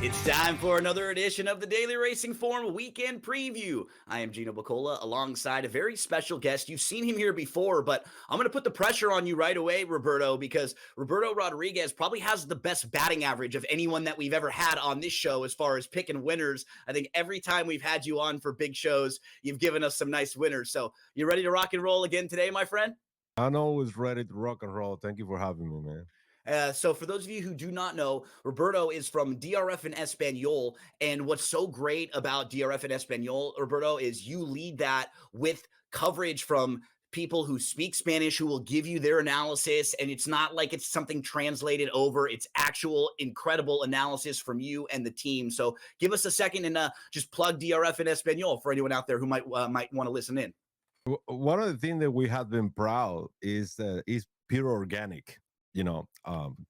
It's time for another edition of the Daily Racing Form Weekend Preview. I am Gino Buccola alongside a very special guest. You've seen him here before, but I'm going to put the pressure on you right away, Roberto, because Roberto Rodriguez probably has the best batting average of anyone that we've ever had on this show as far as picking winners. I think every time we've had you on for big shows, you've given us some nice winners. So you ready to rock and roll again today, my friend? I'm always ready to rock and roll. Thank you for having me, man. So for those of you who do not know, Roberto is from DRF and Espanol. And what's so great about DRF and Espanol, Roberto, is you lead that with coverage from people who speak Spanish, who will give you their analysis. And it's not like it's something translated over. It's actual incredible analysis from you and the team. So give us a second and just plug DRF and Espanol for anyone out there who might want to listen in. One of the things that we have been proud is pure organic,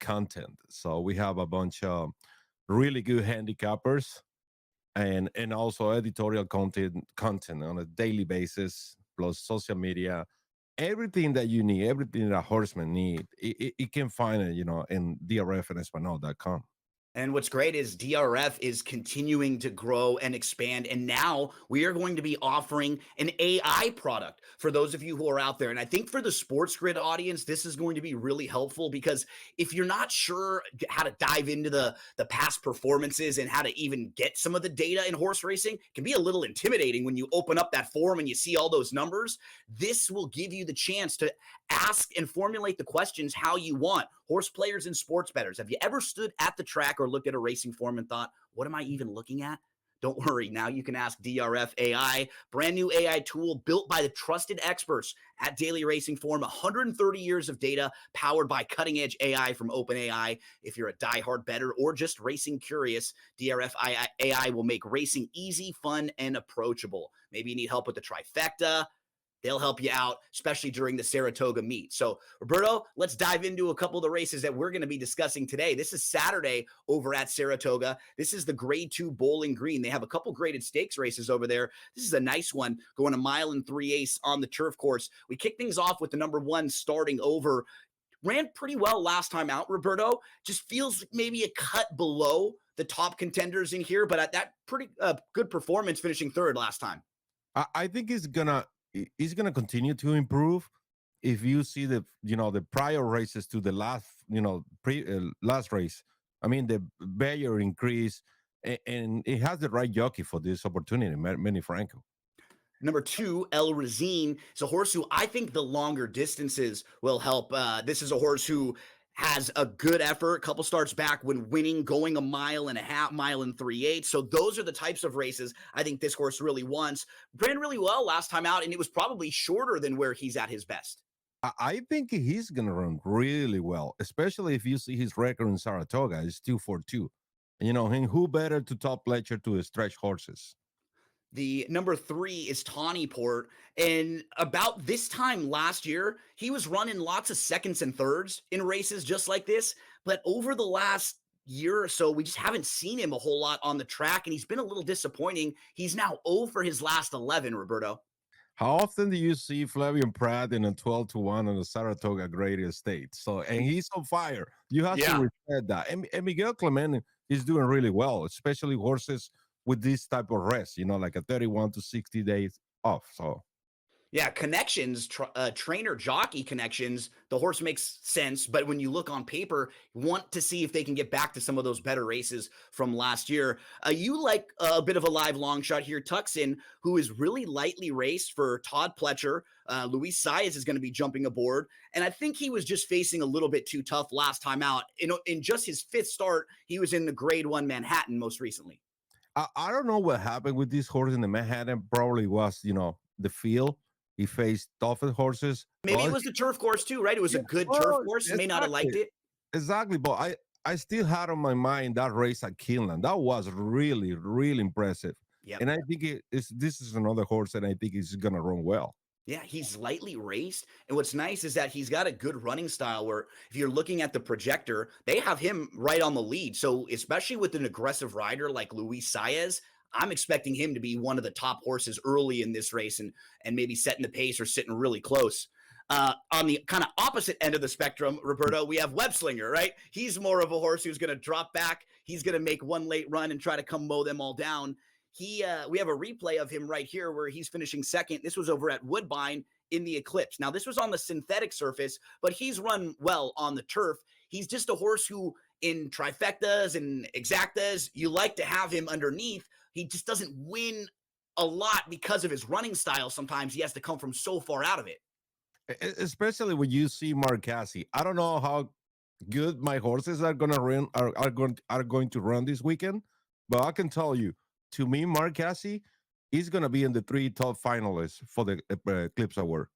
content. So we have a bunch of really good handicappers and also editorial content on a daily basis, plus social media, everything that you need, everything that horsemen need, it can find it, in drfandespanol.com. And what's great is DRF is continuing to grow and expand. And now we are going to be offering an AI product for those of you who are out there. And I think for the SportsGrid audience, this is going to be really helpful because if you're not sure how to dive into the past performances and how to even get some of the data in horse racing, it can be a little intimidating when you open up that form and you see all those numbers. This will give you the chance to ask and formulate the questions how you want. Horse players and sports bettors, have you ever stood at the track or looked at a racing form and thought, what am I even looking at? Don't worry. Now you can ask DRF AI, brand new AI tool built by the trusted experts at Daily Racing Form, 130 years of data powered by cutting edge AI from OpenAI. If you're a diehard bettor or just racing curious, DRF AI will make racing easy, fun, and approachable. Maybe you need help with the trifecta. They'll help you out, especially during the Saratoga meet. So, Roberto, let's dive into a couple of the races that we're going to be discussing today. This is Saturday over at Saratoga. This is the Grade 2 Bowling Green. They have a couple graded stakes races over there. This is a nice one, going a mile and 3/8 on the turf course. We kick things off with the number 1 starting over. Ran pretty well last time out, Roberto. Just feels maybe a cut below the top contenders in here, but at that pretty good performance, finishing third last time. I think it's gonna continue to improve. If you see the prior races to the last last race, I mean the Bayer increase, and it has the right jockey for this opportunity, Manny Franco. Number 2, El Razine, is a horse who I think the longer distances will help. This is a horse who has a good effort, a couple starts back when winning, going a mile and a half, mile and 3/8. So those are the types of races I think this horse really wants. Ran really well last time out, and it was probably shorter than where he's at his best. I think he's gonna run really well, especially if you see his record in Saratoga. It's 2-4-2. And who better to top Fletcher to stretch horses? The number 3 is Tawny Port. And about this time last year, he was running lots of seconds and thirds in races just like this. But over the last year or so, we just haven't seen him a whole lot on the track. And he's been a little disappointing. He's now 0 for his last 11, Roberto. How often do you see Flavian Pratt in a 12-1 on the Saratoga Great Estate? So, and he's on fire. You have to respect that. And Miguel Clement is doing really well, especially horses with this type of rest, like a 31 to 60 days off. So, yeah, connections, trainer jockey connections, the horse makes sense. But when you look on paper, you want to see if they can get back to some of those better races from last year. You like a bit of a live long shot here, Tuxin, who is really lightly raced for Todd Pletcher. Luis Saez is going to be jumping aboard. And I think he was just facing a little bit too tough last time out. In just his 5th start, he was in the Grade 1 Manhattan most recently. I don't know what happened with this horse in the Manhattan. Probably was, the field. He faced tougher horses. Maybe it was the turf course too, right? It was a good turf course. He may not have liked it. Exactly, but I still had on my mind that race at Kinland. That was really, really impressive. Yep. And I think this is another horse that I think is going to run well. Yeah, he's lightly raced. And what's nice is that he's got a good running style where if you're looking at the projector, they have him right on the lead. So especially with an aggressive rider like Luis Saez, I'm expecting him to be one of the top horses early in this race and maybe setting the pace or sitting really close. On the kind of opposite end of the spectrum, Roberto, we have Webslinger, right? He's more of a horse who's going to drop back. he's going to make one late run and try to come mow them all down. We have a replay of him right here where he's finishing second. This was over at Woodbine in the Eclipse. Now, this was on the synthetic surface, but he's run well on the turf. He's just a horse who, in trifectas and exactas, you like to have him underneath. He just doesn't win a lot because of his running style. Sometimes he has to come from so far out of it. Especially when you see Marcassi. I don't know how good my horses are gonna run are going to run this weekend, but I can tell you, to me, Marcassi is gonna be in the 3 top finalists for the Eclipse Award.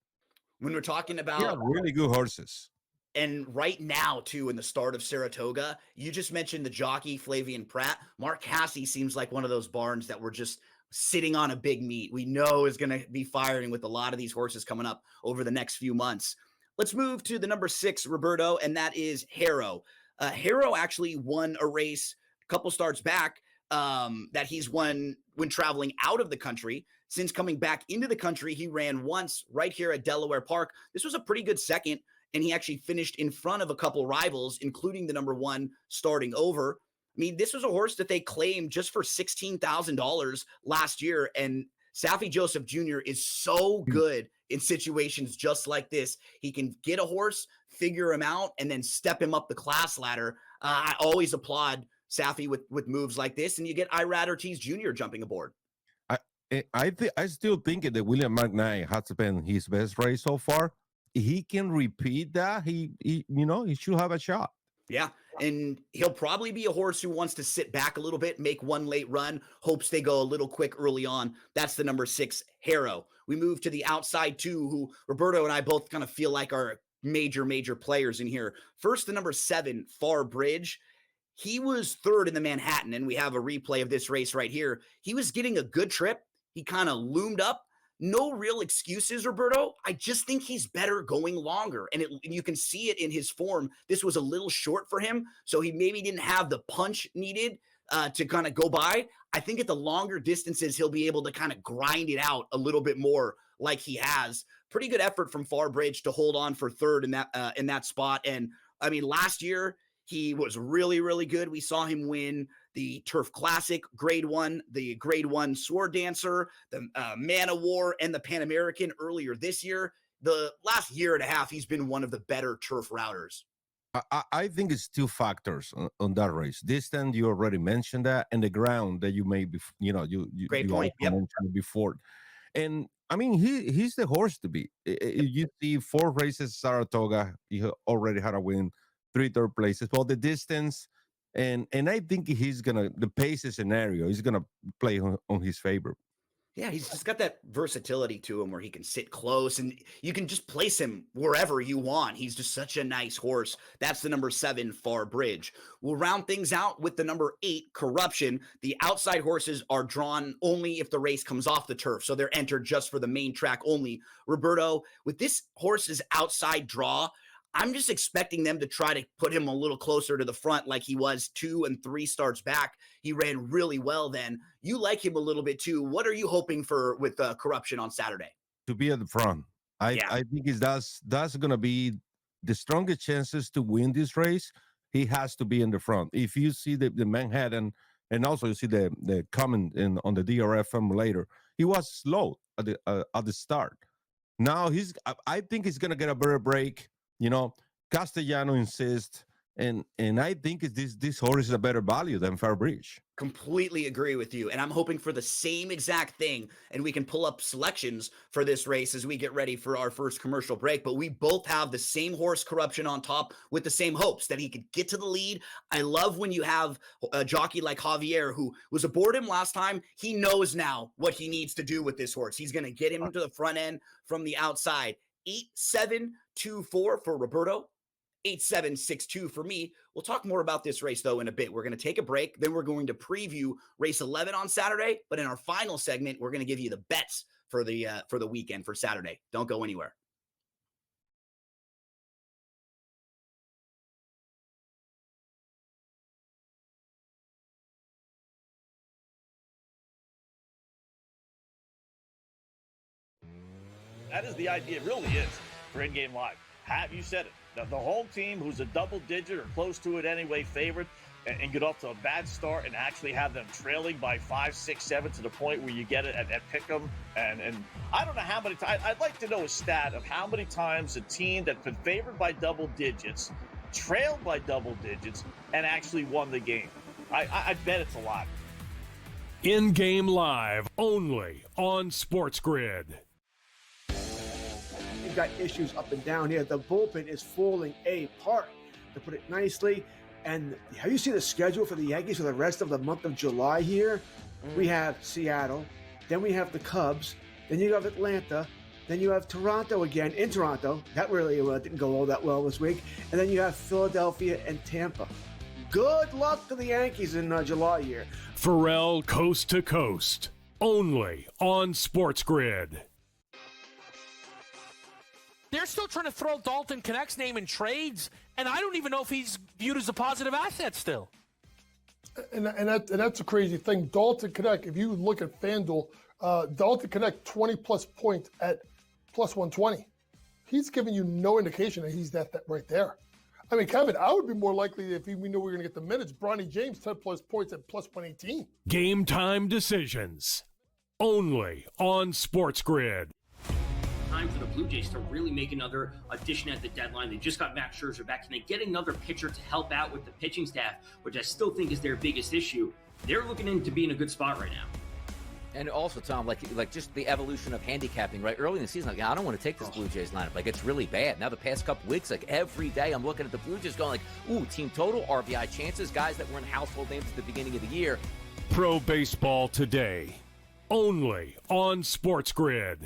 When we're talking Yeah, about really good horses. And right now, too, in the start of Saratoga, you just mentioned the jockey, Flavian Pratt. Mark Hasse seems like one of those barns that we're just sitting on a big meat. We know is going to be firing with a lot of these horses coming up over the next few months. Let's move to the number 6, Roberto, and that is Harrow. Harrow actually won a race a couple starts back that he's won when traveling out of the country. Since coming back into the country, he ran once right here at Delaware Park. This was a pretty good second, and he actually finished in front of a couple rivals, including the number 1 starting over. I mean, this was a horse that they claimed just for $16,000 last year, and Safi Joseph Jr. is so good in situations just like this. He can get a horse, figure him out, and then step him up the class ladder. I always applaud Safi with moves like this, and you get Irad Ortiz Jr. jumping aboard. I still think that William McKnight has been his best race so far. He can repeat that. He should have a shot. Yeah, and he'll probably be a horse who wants to sit back a little bit, make one late run, hopes they go a little quick early on. That's the number 6, Harrow. We move to the outside 2, who Roberto and I both kind of feel like are major players in here. First, the number 7, Far Bridge. He was 3rd in the Manhattan, and we have a replay of this race right here. He was getting a good trip. He kind of loomed up. No real excuses, Roberto. I just think he's better going longer. And you can see it in his form. This was a little short for him, so he maybe didn't have the punch needed to kind of go by. I think at the longer distances, he'll be able to kind of grind it out a little bit more like he has. Pretty good effort from Far Bridge to hold on for 3rd in that spot. And, I mean, last year, he was really good. We saw him win the Turf Classic, Grade 1, the Grade 1 Sword Dancer, the Man of War, and the Pan American earlier this year. The last year and a half, he's been one of the better turf routers. I think it's 2 factors on that race. Distance, you already mentioned that, and the ground that you may be, Great point. Yep. Mentioned before. And I mean, he's the horse to beat. You see 4 races Saratoga, he already had a win, 3 third places. Well, the distance, and I think the pace scenario is gonna play on his favor. Yeah, he's just got that versatility to him where he can sit close and you can just place him wherever you want. He's just such a nice horse. That's the number 7, Far Bridge. We'll round things out with the number 8, Corruption. The outside horses are drawn only if the race comes off the turf, so they're entered just for the main track only. Roberto, with this horse's outside draw, I'm just expecting them to try to put him a little closer to the front like he was 2 and 3 starts back. He ran really well then. You like him a little bit too. What are you hoping for with Corruption on Saturday? To be at the front. I think that's going to be the strongest chances to win this race. He has to be in the front. If you see the Manhattan, and also you see the comment on the DRFM later, he was slow at the start. Now I think he's going to get a better break. Castellano insists, and I think this horse is a better value than Far Bridge. Completely agree with you, and I'm hoping for the same exact thing, and we can pull up selections for this race as we get ready for our first commercial break, but we both have the same horse, Corruption, on top with the same hopes that he could get to the lead. I love when you have a jockey like Javier, who was aboard him last time. He knows now what he needs to do with this horse. He's going to get him to the front end from the outside. 8724 for Roberto, 8762 for me. We'll talk more about this race though in a bit. We're going to take a break, then we're going to preview race 11 on Saturday, but in our final segment we're going to give you the bets for the weekend for Saturday. Don't go anywhere. That is the idea. It really is for in-game live. You said it. The home team, who's a double-digit or close to it anyway, favorite, and get off to a bad start and actually have them trailing by 5, 6, 7 to the point where you get it at pick'em. And I don't know how many times. I'd like to know a stat of how many times a team that's been favored by double digits, trailed by double digits, and actually won the game. I bet it's a lot. In-game live only on SportsGrid. You've got issues up and down here. The bullpen is falling apart, to put it nicely. And have you seen the schedule for the Yankees for the rest of the month of July here? We have Seattle, then we have the Cubs, then you have Atlanta, then you have Toronto again in Toronto. That really didn't go all that well this week. And then you have Philadelphia and Tampa. Good luck to the Yankees in July here. Pharrell Coast to Coast, only on SportsGrid. They're still trying to throw Dalton Knecht's name in trades, and I don't even know if he's viewed as a positive asset still. And that's a crazy thing. Dalton Knecht, if you look at FanDuel, Dalton Knecht 20-plus points at plus 120. He's giving you no indication that he's that right there. I mean, Kevin, I would be more likely if we knew we were going to get the minutes. Bronny James, 10-plus points at plus 118. Game time decisions, only on SportsGrid. Time for the Blue Jays to really make another addition at the deadline. They just got Max Scherzer back. Can they get another pitcher to help out with the pitching staff, which I still think is their biggest issue? They're looking to be in a good spot right now. And also, Tom, like just the evolution of handicapping, right? Early in the season, like, I don't want to take this Blue Jays lineup. Like, it's really bad. Now, the past couple weeks, like, every day I'm looking at the Blue Jays going like, ooh, team total, RBI chances, guys that weren't household names at the beginning of the year. Pro Baseball Today, only on SportsGrid.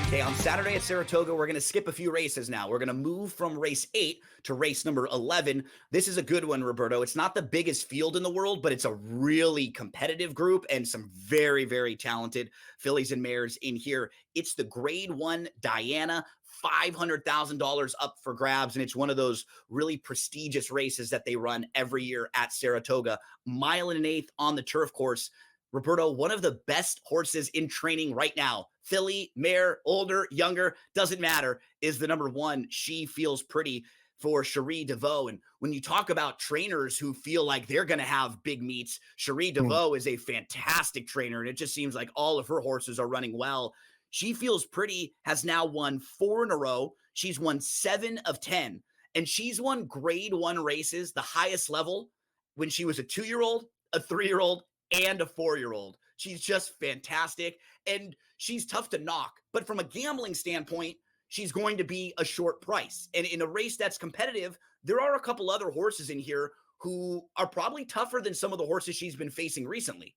Okay, on Saturday at Saratoga, we're going to skip a few races now. We're going to move from race 8 to race number 11. This is a good one, Roberto. It's not the biggest field in the world, but it's a really competitive group and some very, very talented fillies and mares in here. It's the Grade 1 Diana, $500,000 up for grabs, and it's one of those really prestigious races that they run every year at Saratoga. 1.125 on the turf course. Roberto, one of the best horses in training right now, filly, mare, older, younger, doesn't matter, is the number 1. She Feels Pretty for Cherie DeVoe. And when you talk about trainers who feel like they're going to have big meets, Cherie DeVoe is a fantastic trainer, and it just seems like all of her horses are running well. She Feels Pretty has now won 4 in a row. She's won 7 of 10, and she's won Grade 1 races, the highest level, when she was a 2-year-old, a 3-year-old, and a 4-year-old. She's just fantastic, and she's tough to knock. But from a gambling standpoint, she's going to be a short price. And in a race that's competitive, there are a couple other horses in here who are probably tougher than some of the horses she's been facing recently.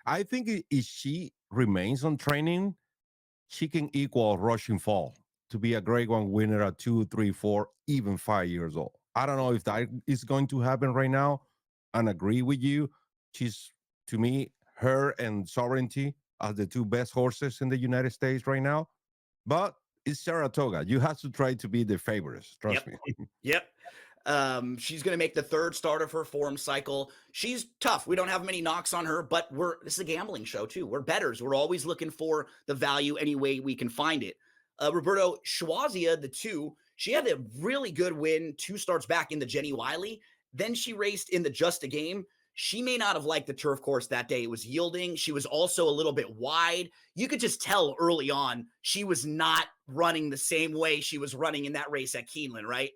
I think if she remains on training, she can equal Rushing Fall to be a Grade 1 winner at 2, 3, 4, even 5 years old. I don't know if that is going to happen right now, and agree with you. She's, to me, her and Sovereignty are the 2 best horses in the United States right now. But it's Saratoga. You have to try to be the favorites. Trust me. Yep. She's going to make the 3rd start of her form cycle. She's tough. We don't have many knocks on her, but this is a gambling show too. We're bettors. We're always looking for the value any way we can find it. Roberto, Schwazia, the 2, she had a really good win 2 starts back in the Jenny Wiley. Then she raced in the Just a Game. She may not have liked the turf course that day. It was yielding. She was also a little bit wide. You could just tell early on she was not running the same way she was running in that race at Keeneland, right?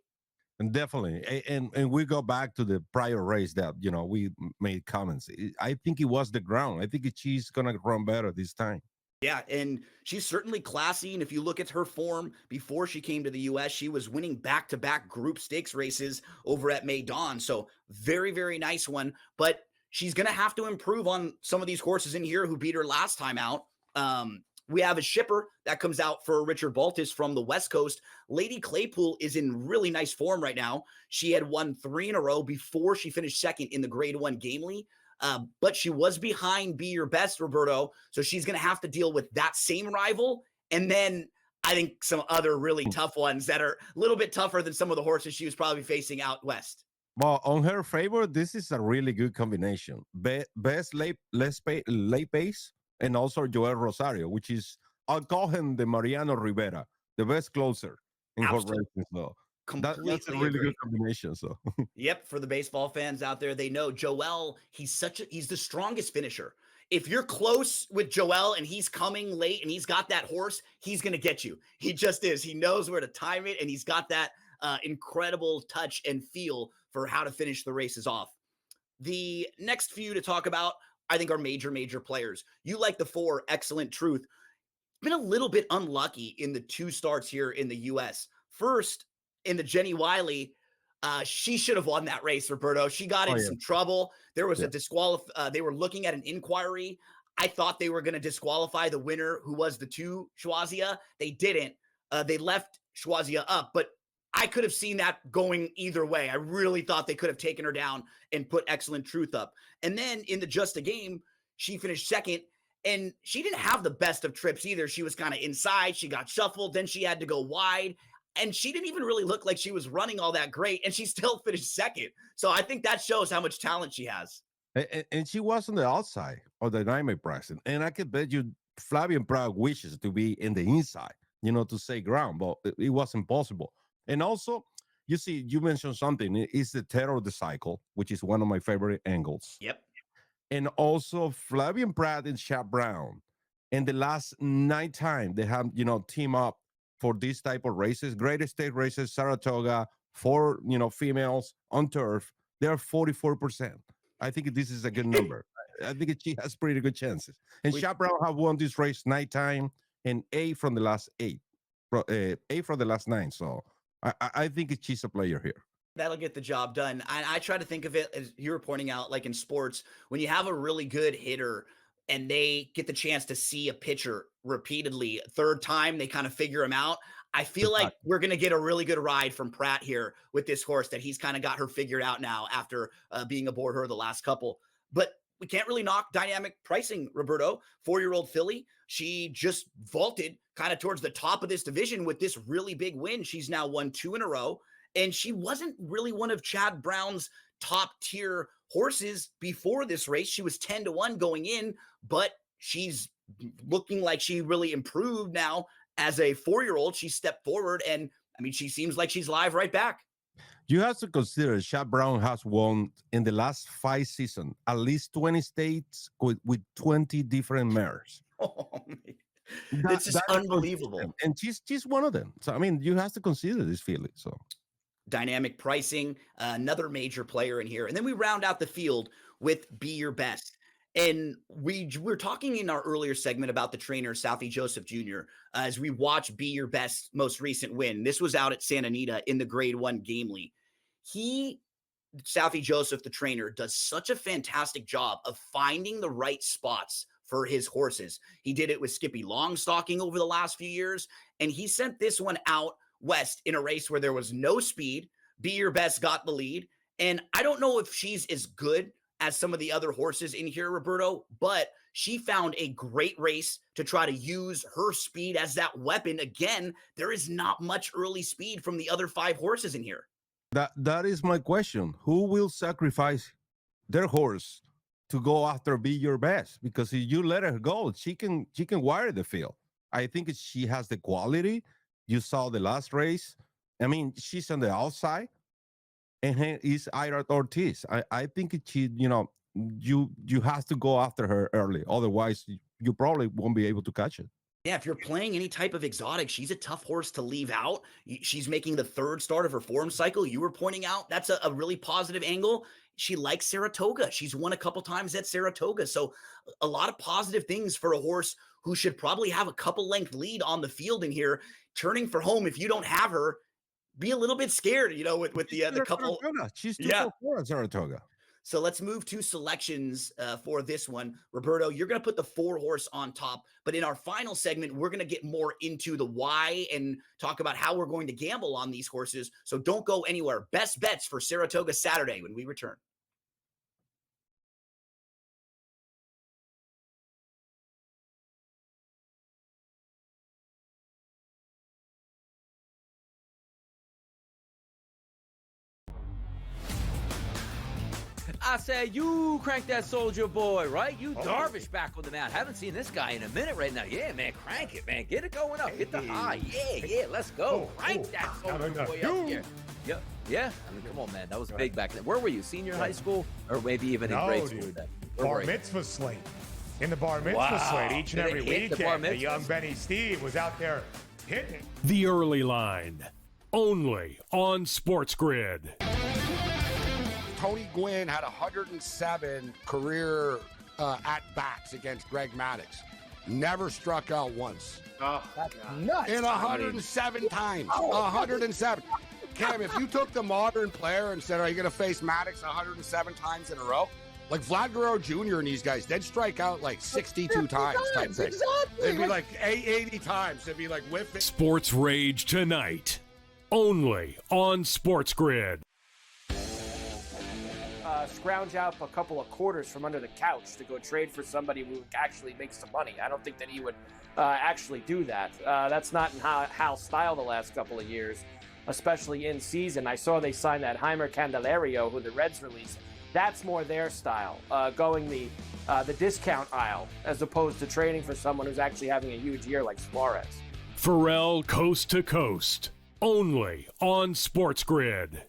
And definitely. And we go back to the prior race that, we made comments. I think it was the ground. I think she's going to run better this time. Yeah, and she's certainly classy. And if you look at her form before she came to the U.S., she was winning back-to-back group stakes races over at Maidan. So very, very nice one. But she's going to have to improve on some of these horses in here who beat her last time out. We have a shipper that comes out for Richard Baltus from the West Coast. Lady Claypool is in really nice form right now. She had won 3 in a row before she finished second in the Grade 1 Gamely. But she was behind Be Your Best, Roberto. So she's going to have to deal with that same rival. And then I think some other really tough ones that are a little bit tougher than some of the horses she was probably facing out west. Well, on her favor, this is a really good combination. Best late pace and also Joel Rosario, which is, I'll call him the Mariano Rivera, the best closer in horse racing. So that's a really good combination. So yep, for the baseball fans out there, they know Joel, he's the strongest finisher. If you're close with Joel and he's coming late and he's got that horse, he's going to get you. He just is. He knows where to time it, and he's got that incredible touch and feel for how to finish the races off. The next few to talk about, I think, are major players. You like the 4, Excellent Truth. Been a little bit unlucky in the 2 starts here in the U.S. First, in the Jenny Wiley, she should have won that race, Roberto. She got in some trouble. There was a they were looking at an inquiry. I thought they were going to disqualify the winner, who was the 2, Schwazia. They didn't. They left Schwazia up, but I could have seen that going either way. I really thought they could have taken her down and put Excellent Truth up. And then in the Just a Game, she finished second, and she didn't have the best of trips either. She was kind of inside. She got shuffled. Then she had to go wide. And she didn't even really look like she was running all that great, and she still finished second. So I think that shows how much talent she has. And she was on the outside of the dynamic pricing. And I could bet you Flavian Prague wishes to be in the inside, to say ground, but it wasn't possible. And also, you see, you mentioned something. It's the terror of the cycle, which is one of my favorite angles. Yep. And also Flavian Pratt and Chad Brown. And the last 9 times they have, team up for this type of races, Great State races, Saratoga, 4, females on turf, they're 44%. I think this is a good number. I think she has pretty good chances. And Chad Brown have won this race 9 times and 8 from the last 8. 8 from the last 9. So I think she's a player here. That'll get the job done. I try to think of it, as you were pointing out, like in sports, when you have a really good hitter and they get the chance to see a pitcher repeatedly, 3rd time, they kind of figure him out. I feel like we're going to get a really good ride from Pratt here with this horse, that he's kind of got her figured out now after being aboard her the last couple. But we can't really knock dynamic pricing, Roberto. 4-year-old filly, she just vaulted kind of towards the top of this division with this really big win. She's now won 2 in a row. And she wasn't really one of Chad Brown's top tier horses before this race. She was 10-1 going in, but she's looking like she really improved now as a 4-year-old. She stepped forward, and I mean, she seems like she's live right back. You have to consider Chad Brown has won in the last 5 seasons at least 20 states with 20 different mares. Oh, it's just unbelievable. And she's one of them. So I mean, you have to consider this filly. So dynamic pricing, another major player in here. And then we round out the field with Be Your Best. And we're talking in our earlier segment about the trainer, Southie Joseph Jr., as we watch Be Your Best most recent win. This was out at Santa Anita in the Grade 1 Gamely. Southie Joseph, the trainer, does such a fantastic job of finding the right spots for his horses. He did it with Skippy Longstocking over the last few years, and he sent this one out west in a race where there was no speed. Be Your Best got the lead, and I don't know if she's as good as some of the other horses in here, Roberto, but she found a great race to try to use her speed as that weapon. Again, there is not much early speed from the other 5 horses in here. That is my question. Who will sacrifice their horse to go after Be Your Best? Because if you let her go, she can wire the field. I think she has the quality. You saw the last race. I mean, she's on the outside, and is Ira Ortiz. I think she, you have to go after her early. Otherwise, you probably won't be able to catch it. Yeah, if you're playing any type of exotic, she's a tough horse to leave out. She's making the 3rd start of her form cycle. You were pointing out that's a really positive angle. She likes Saratoga. She's won a couple times at Saratoga. So a lot of positive things for a horse who should probably have a couple length lead on the field in here. Turning for home, if you don't have her, be a little bit scared, with the couple. She's 2-4 at Saratoga. So let's move to selections for this one. Roberto, you're going to put the 4 horse on top, but in our final segment, we're going to get more into the why and talk about how we're going to gamble on these horses. So don't go anywhere. Best bets for Saratoga Saturday when we return. I said, you crank that Soldier Boy, right? You Darvish back on the mound. Haven't seen this guy in a minute right now. Yeah, man, crank it, man. Get it going up. Get the high. Yeah, let's go. Crank that Soldier Boy up here. Yeah. I mean, come on, man. That was big back then. Where were you? Senior high school? Or maybe even in grade school? Dude. Bar mitzvah slate. In the bar mitzvah slate each and every weekend, the young Benny Steve was out there hitting it. The Early Line, only on SportsGrid. Tony Gwynn had 107 career at-bats against Greg Maddux. Never struck out once. Oh, that's nuts. In 107 times. 107. Cam, if you took the modern player and said, are you going to face Maddux 107 times in a row? Like Vlad Guerrero Jr. and these guys, they'd strike out like 62 times type thing. Exactly. It'd be like 80 times. It'd be like whiffing. Sports Rage tonight, only on SportsGrid. Scrounge out a couple of quarters from under the couch to go trade for somebody who actually makes some money. I don't think that he would actually do that. That's not in Hal's style the last couple of years, especially in season. I saw they signed that Heimer Candelario, who the Reds released. That's more their style, going the discount aisle as opposed to trading for someone who's actually having a huge year like Suarez. Pharrell Coast to Coast, only on SportsGrid.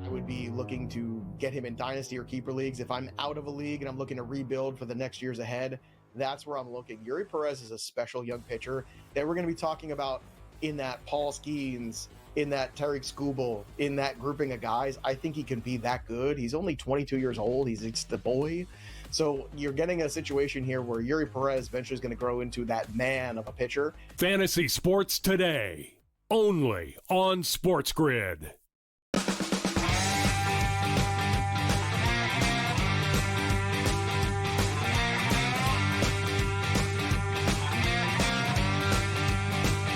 I would be looking to get him in dynasty or keeper leagues. If I'm out of a league and I'm looking to rebuild for the next years ahead, that's where I'm looking. Yuri Perez is a special young pitcher that we're going to be talking about in that Paul Skeens, in that Tariq Skubal, in that grouping of guys. I think he can be that good. He's only 22 years old. He's the boy. So you're getting a situation here where Yuri Perez eventually is going to grow into that man of a pitcher. Fantasy Sports Today, only on SportsGrid.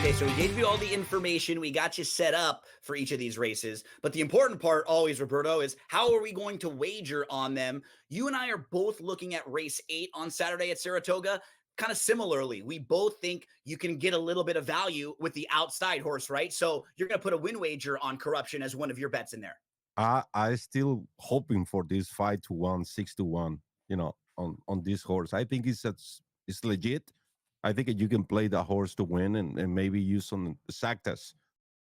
Okay, so we gave you all the information. We got you set up for each of these races. But the important part always, Roberto, is how are we going to wager on them? You and I are both looking at race 8 on Saturday at Saratoga. Kind of similarly, we both think you can get a little bit of value with the outside horse, right? So you're going to put a win wager on Corruption as one of your bets in there. I still hoping for this 5-1, 6-1, on this horse. I think it's legit. I think you can play the horse to win and maybe use some exactas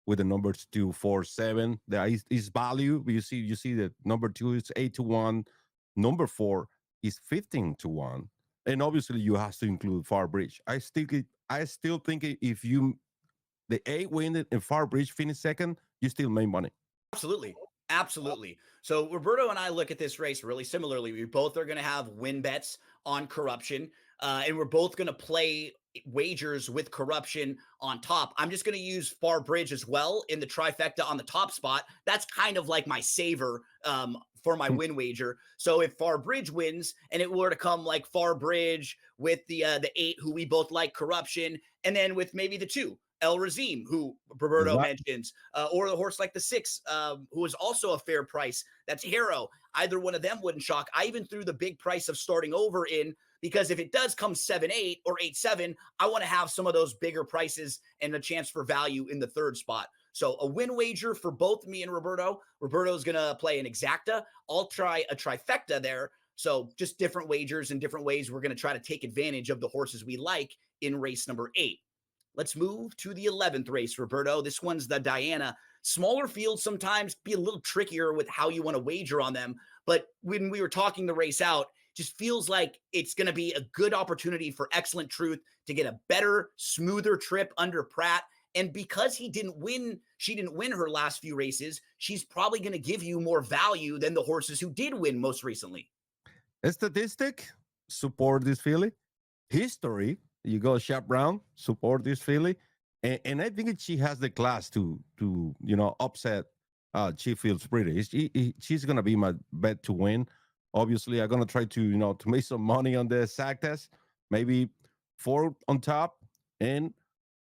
with the numbers 2, 4, 7. There is value. You see that number 2 is 8-1. Number 4 is 15-1. And obviously you have to include Farbridge. I still think if the 8 win and Farbridge finish second, you still make money. Absolutely. So Roberto and I look at this race really similarly. We both are going to have win bets on Corruption. And we're both going to play wagers with Corruption on top. I'm just going to use Farbridge as well in the trifecta on the top spot. That's kind of like my saver for my win wager. So if Farbridge wins and it were to come like Farbridge with the 8, who we both like, Corruption, and then with maybe the 2, El Razim, who Roberto mentions, or the horse like the 6, who is also a fair price. That's Hero. Either one of them wouldn't shock. I even threw the big price of starting over in, because if it does come 7-8 or 8-7, I want to have some of those bigger prices and a chance for value in the 3rd spot. So a win wager for both me and Roberto. Roberto's going to play an exacta. I'll try a trifecta there. So just different wagers and different ways we're going to try to take advantage of the horses we like in race number 8. Let's move to the 11th race, Roberto. This one's the Diana. Smaller fields sometimes be a little trickier with how you want to wager on them. But when we were talking the race out, just feels like it's going to be a good opportunity for Excellent Truth to get a better, smoother trip under Pratt. And because she didn't win her last few races, she's probably going to give you more value than the horses who did win most recently. A statistic, support this filly. History, you go Shep Brown, support this filly. And I think she has the class to upset Chief Fields Pretty. She's going to be my bet to win. Obviously, I'm going to try to make some money on the exactas, maybe 4 on top. And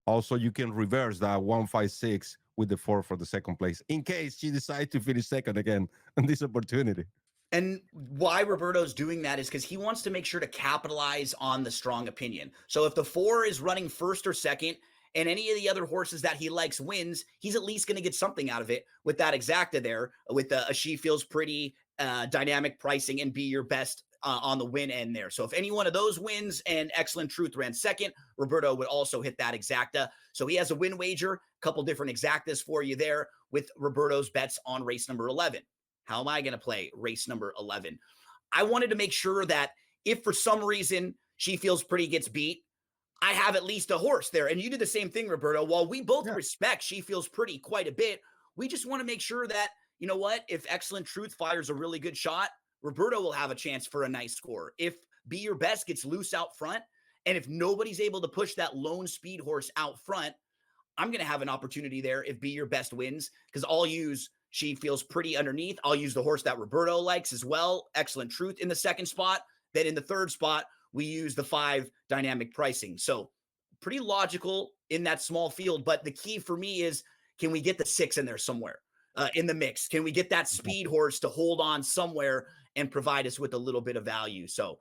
also you can reverse that 156 with the 4 for the second place in case she decides to finish second again on this opportunity. And why Roberto's doing that is because he wants to make sure to capitalize on the strong opinion. So if the 4 is running first or second, and any of the other horses that he likes wins, he's at least going to get something out of it with that exacta there, with a She Feels Pretty dynamic pricing and be your best on the win end there. So if any one of those wins and Excellent Truth ran second, Roberto would also hit that exacta. So he has a win wager, a couple different exactas for you there with Roberto's bets on race number 11. How am I going to play race number 11? I wanted to make sure that if for some reason She Feels Pretty gets beat, I have at least a horse there. And you did the same thing, Roberto. While we both respect She Feels Pretty quite a bit, we just want to make sure that, you know what, if Excellent Truth fires a really good shot, Roberto will have a chance for a nice score. If Be Your Best gets loose out front, and if nobody's able to push that lone speed horse out front, I'm going to have an opportunity there if Be Your Best wins, because I'll use She Feels Pretty underneath. I'll use the horse that Roberto likes as well, Excellent Truth, in the second spot. Then in the third spot, we use the 5 dynamic pricing. So pretty logical in that small field. But the key for me is, can we get the 6 in there somewhere in the mix? Can we get that speed horse to hold on somewhere and provide us with a little bit of value? So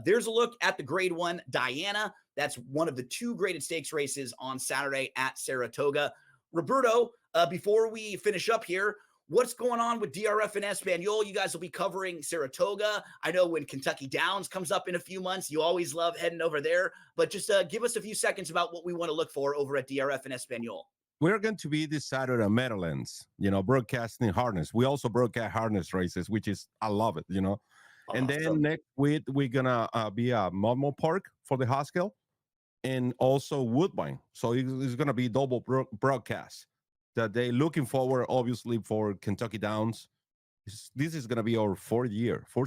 there's a look at the grade 1 Diana. That's one of the 2 graded stakes races on Saturday at Saratoga. Roberto, before we finish up here, what's going on with DRF and Espanol? You guys will be covering Saratoga. I know when Kentucky Downs comes up in a few months, you always love heading over there. But just give us a few seconds about what we want to look for over at DRF and Espanol. We're going to be this Saturday at Meadowlands, broadcasting harness. We also broadcast harness races, which is, I love it, And then next week, we're going to be at Monmouth Park for the Haskell and also Woodbine. So it's going to be double broadcast. That they looking forward, obviously, for Kentucky Downs. This is going to be our fourth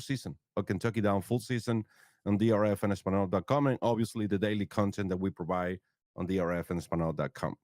season of Kentucky Downs, full season on DRF and Espanol.com, and obviously the daily content that we provide on DRF and Espanol.com.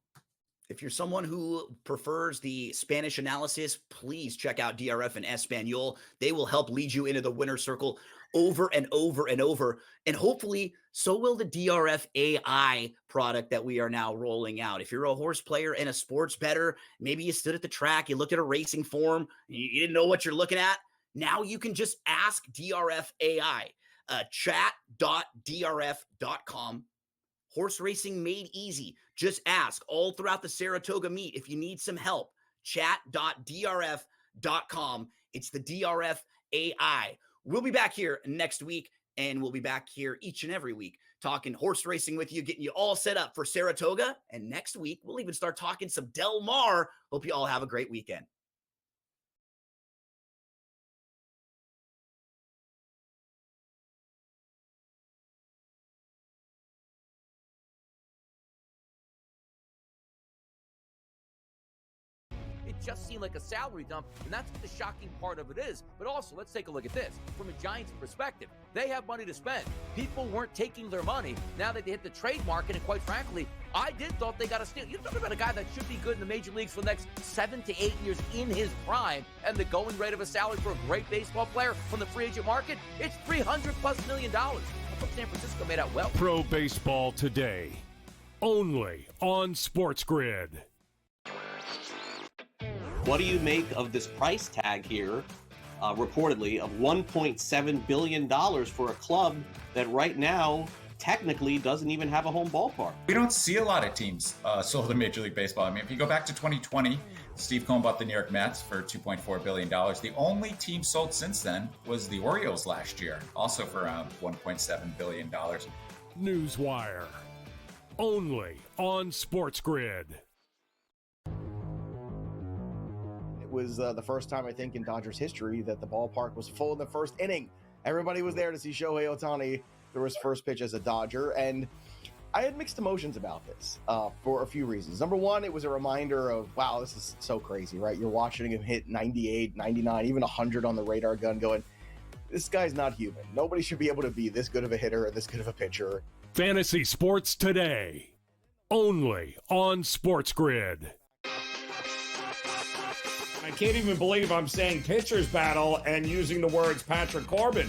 If you're someone who prefers the Spanish analysis, please check out DRF and Espanol. They will help lead you into the winner's circle over and over and over. And hopefully, so will the DRF AI product that we are now rolling out. If you're a horse player and a sports bettor, maybe you stood at the track, you looked at a racing form, you didn't know what you're looking at. Now you can just ask DRF AI, chat.drf.com. Horse racing made easy. Just ask all throughout the Saratoga meet if you need some help. Chat.drf.com. It's the DRF AI. We'll be back here next week, and we'll be back here each and every week talking horse racing with you, getting you all set up for Saratoga. And next week, we'll even start talking some Del Mar. Hope you all have a great weekend. It just seemed like a salary dump, and that's what the shocking part of it is. But also, let's take a look at this. From a Giants perspective, they have money to spend. People weren't taking their money. Now that they hit the trade market, and quite frankly, I thought they got a steal. You're talking about a guy that should be good in the major leagues for the next 7 to 8 years in his prime, and the going rate of a salary for a great baseball player from the free agent market, it's $300+ million. I thought San Francisco made out well. Pro Baseball Today, only on SportsGrid. What do you make of this price tag here, reportedly, of $1.7 billion for a club that right now technically doesn't even have a home ballpark? We don't see a lot of teams sold in Major League Baseball. I mean, if you go back to 2020, Steve Cohen bought the New York Mets for $2.4 billion. The only team sold since then was the Orioles last year, also for around $1.7 billion. Newswire, only on SportsGrid. Was the first time, I think, in Dodgers history that the ballpark was full in the first inning. Everybody was there to see Shohei Ohtani throw his first pitch as a Dodger, and I had mixed emotions about this for a few reasons. Number one, it was a reminder of, wow, this is so crazy, right? You're watching him hit 98, 99, even 100 on the radar gun going, this guy's not human. Nobody should be able to be this good of a hitter or this good of a pitcher. Fantasy Sports Today, only on SportsGrid. I can't even believe I'm saying pitcher's battle and using the words Patrick Corbin.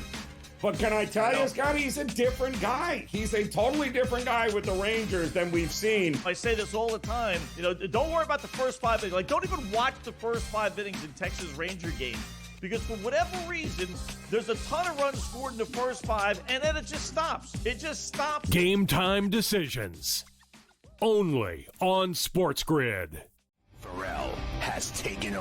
But can I tell you, Scott, he's a different guy. He's a totally different guy with the Rangers than we've seen. I say this all the time. Don't worry about the first 5 innings. Like, don't even watch the first 5 innings in Texas Ranger game. Because for whatever reason, there's a ton of runs scored in the first 5, and then it just stops. It just stops. Game time decisions, only on SportsGrid. Pharrell has taken over.